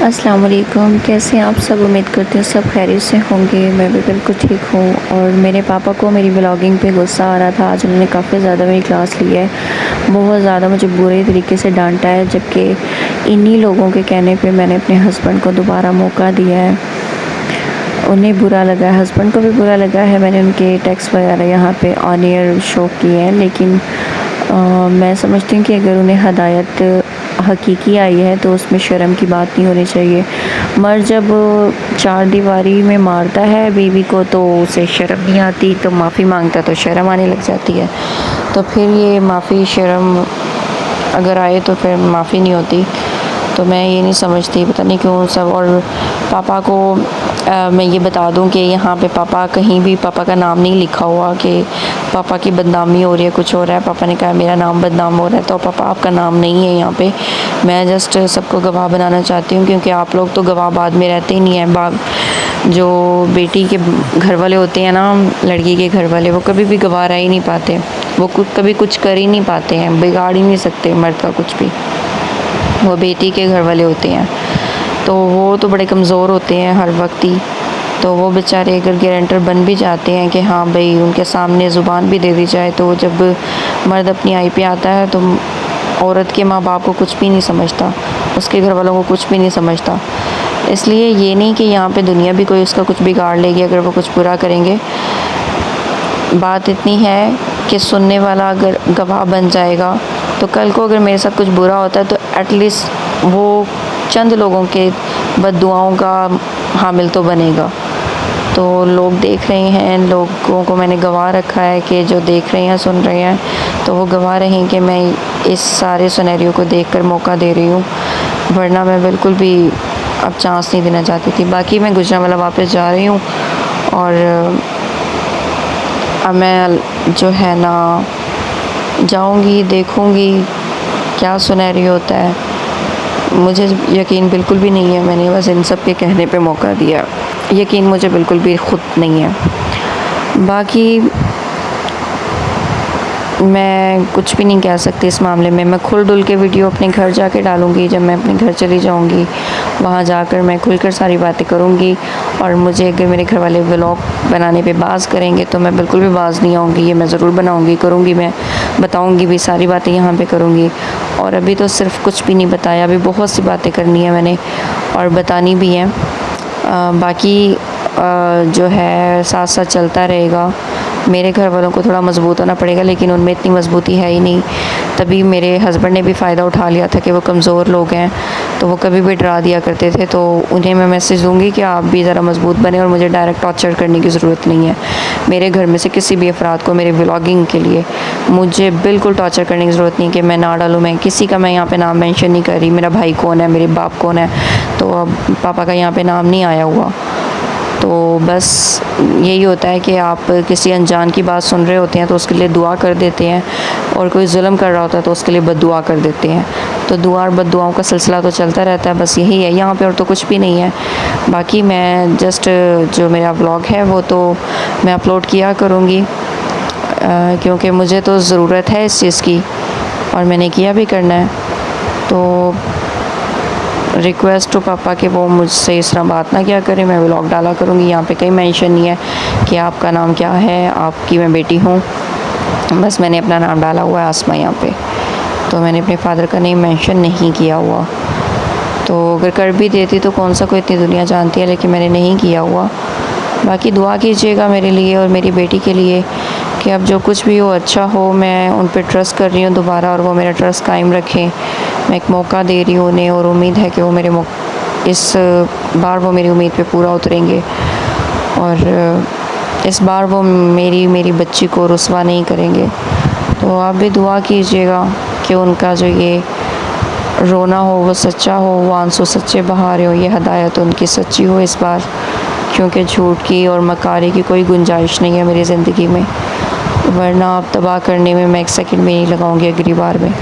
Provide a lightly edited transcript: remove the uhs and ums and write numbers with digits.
अस्सलाम वालेकुम। कैसे हैं आप सब? उम्मीद करते हैं सब खैरियत से होंगे। मैं भी बिल्कुल ठीक हूँ। और मेरे पापा को मेरी व्लॉगिंग पे गुस्सा आ रहा था। आज उन्होंने काफ़ी ज़्यादा मेरी क्लास ली है, बहुत ज़्यादा मुझे बुरे तरीके से डांटा है, जबकि इन्हीं लोगों के कहने पे मैंने अपने हस्बैंड को दोबारा मौका दिया है। उन्हें बुरा लगा है, हस्बैंड को भी बुरा लगा है। मैंने उनके टेक्स्ट वगैरह यहाँ पे ऑन एयर शो किए हैं, लेकिन मैं समझती हूँ कि अगर उन्हें हदायत हकीकी आई है तो उसमें शर्म की बात नहीं होनी चाहिए। मर्द जब चार दीवारी में मारता है बीवी को तो उसे शर्म नहीं आती, तो माफ़ी मांगता तो शर्म आने लग जाती है। तो फिर ये माफ़ी शर्म अगर आए तो फिर माफ़ी नहीं होती। तो मैं ये नहीं समझती, पता नहीं क्यों सब। और पापा को मैं ये बता दूं कि यहाँ पे पापा कहीं भी पापा का नाम नहीं लिखा हुआ कि पापा की बदनामी हो रही है, कुछ हो रहा है। पापा ने कहा मेरा नाम बदनाम हो रहा है, तो पापा आपका नाम नहीं है यहाँ पे। मैं जस्ट सबको गवाह बनाना चाहती हूँ, क्योंकि आप लोग तो गवाह बाद में रहते ही नहीं हैं। बाग जो बेटी के घर वाले होते हैं ना, लड़की के घर वाले, वो कभी भी गवाह रह ही नहीं पाते। वो कभी कुछ कर ही नहीं पाते हैं, बिगाड़ ही नहीं सकते मर्द का कुछ भी। वो बेटी के घर वाले होते हैं, तो वो तो बड़े कमज़ोर होते हैं हर वक्त ही। तो वो बेचारे अगर गारंटर बन भी जाते हैं कि हाँ भाई उनके सामने ज़ुबान भी दे दी जाए, तो जब मर्द अपनी आई पे आता है तो औरत के माँ बाप को कुछ भी नहीं समझता, उसके घर वालों को कुछ भी नहीं समझता। इसलिए ये नहीं कि यहाँ पे दुनिया भी कोई उसका कुछ बिगाड़ लेगी अगर वो कुछ बुरा करेंगे। बात इतनी है कि सुनने वाला अगर गवाह बन जाएगा, तो कल को अगर मेरे साथ कुछ बुरा होता है तो एटलीस्ट वो चंद लोगों के बद्दुआओं का हामिल तो बनेगा। तो लोग देख रहे हैं, लोगों को मैंने गवाह रखा है कि जो देख रहे हैं सुन रहे हैं, तो वो गवाह रहें कि मैं इस सारे सिनेरियो को देखकर मौका दे रही हूँ, वरना मैं बिल्कुल भी अब चांस नहीं देना चाहती थी। बाकी मैं गुजरांवाला वापस जा रही हूँ, और अब मैं जो है ना जाऊंगी, देखूंगी क्या सिनेरियो होता है। मुझे यकीन बिल्कुल भी नहीं है, मैंने बस इन सब के कहने पे मौका दिया। यकीन मुझे बिल्कुल भी खुद नहीं है। बाकी मैं कुछ भी नहीं कह सकती इस मामले में। मैं खुल डुल के वीडियो अपने घर जाके डालूँगी, जब मैं अपने घर चली जाऊँगी वहाँ जाकर मैं खुलकर सारी बातें करूँगी। और मुझे अगर मेरे घर वाले व्लॉग बनाने पे बाज़ करेंगे तो मैं बिल्कुल भी बाज़ नहीं आऊँगी, ये मैं ज़रूर बनाऊँगी, करूँगी, मैं बताऊँगी भी, सारी बातें यहाँ पे करूँगी। और अभी तो सिर्फ कुछ भी नहीं बताया, अभी बहुत सी बातें करनी है मैंने और बतानी भी हैं। बाकी जो है साथ साथ चलता रहेगा। मेरे घर वालों को थोड़ा मज़बूत होना पड़ेगा, लेकिन उनमें इतनी मज़बूती है ही नहीं। तभी मेरे हस्बैंड ने भी फ़ायदा उठा लिया था कि वो कमज़ोर लोग हैं, तो वो कभी भी डरा दिया करते थे। तो उन्हें मैं मैसेज दूंगी कि आप भी ज़रा मज़बूत बने, और मुझे डायरेक्ट टॉर्चर करने की ज़रूरत नहीं है। मेरे घर में से किसी भी अफराद को मेरे व्लॉगिंग के लिए मुझे बिल्कुल टॉर्चर करने की ज़रूरत नहीं है कि मैं ना डालूँ। मैं किसी का मैं यहाँ पर नाम मेंशन नहीं कर रही, मेरा भाई कौन है, मेरे बाप कौन है, तो अब पापा का यहाँ पर नाम नहीं आया हुआ। तो बस यही होता है कि आप किसी अनजान की बात सुन रहे होते हैं तो उसके लिए दुआ कर देते हैं, और कोई जुल्म कर रहा होता है तो उसके लिए बद्दुआ कर देते हैं। तो दुआ और बद्दुआओं का सिलसिला तो चलता रहता है, बस यही है यहाँ पे, और तो कुछ भी नहीं है। बाकी मैं जस्ट जो मेरा व्लॉग है वो तो मैं अपलोड किया करूँगी, क्योंकि मुझे तो ज़रूरत है इस चीज़ की और मैंने किया भी करना है। तो रिक्वेस्ट टू पापा कि वो मुझसे इस तरह बात ना किया करें, मैं व्लॉग डाला करूँगी। यहाँ पे कहीं मेंशन नहीं है कि आपका नाम क्या है, आपकी मैं बेटी हूँ, बस मैंने अपना नाम डाला हुआ है आसमा यहाँ पे। तो मैंने अपने फादर का नेम मेंशन नहीं किया हुआ। तो अगर कर भी देती तो कौन सा कोई इतनी दुनिया जानती है, लेकिन मैंने नहीं किया हुआ। बाकी दुआ कीजिएगा मेरे लिए और मेरी बेटी के लिए कि अब जो कुछ भी हो अच्छा हो। मैं उन पर ट्रस्ट कर रही हूँ दोबारा, और वो मेरा ट्रस्ट कायम रखें। मैं एक मौका दे रही हूँ उन्हें, और उम्मीद है कि वो मेरे इस बार वो मेरी उम्मीद पे पूरा उतरेंगे, और इस बार वो मेरी बच्ची को रुस्वा नहीं करेंगे। तो आप भी दुआ कीजिएगा कि उनका जो ये रोना हो वो सच्चा हो, वो आंसू सच्चे बहा रहे हो, ये हदायत उनकी सच्ची हो इस बार, क्योंकि झूठ की और मकारी की कोई गुंजाइश नहीं है मेरी ज़िंदगी में, वरना आप तबाह करने में मैं एक सेकंड भी नहीं लगाऊंगी अगली बार में।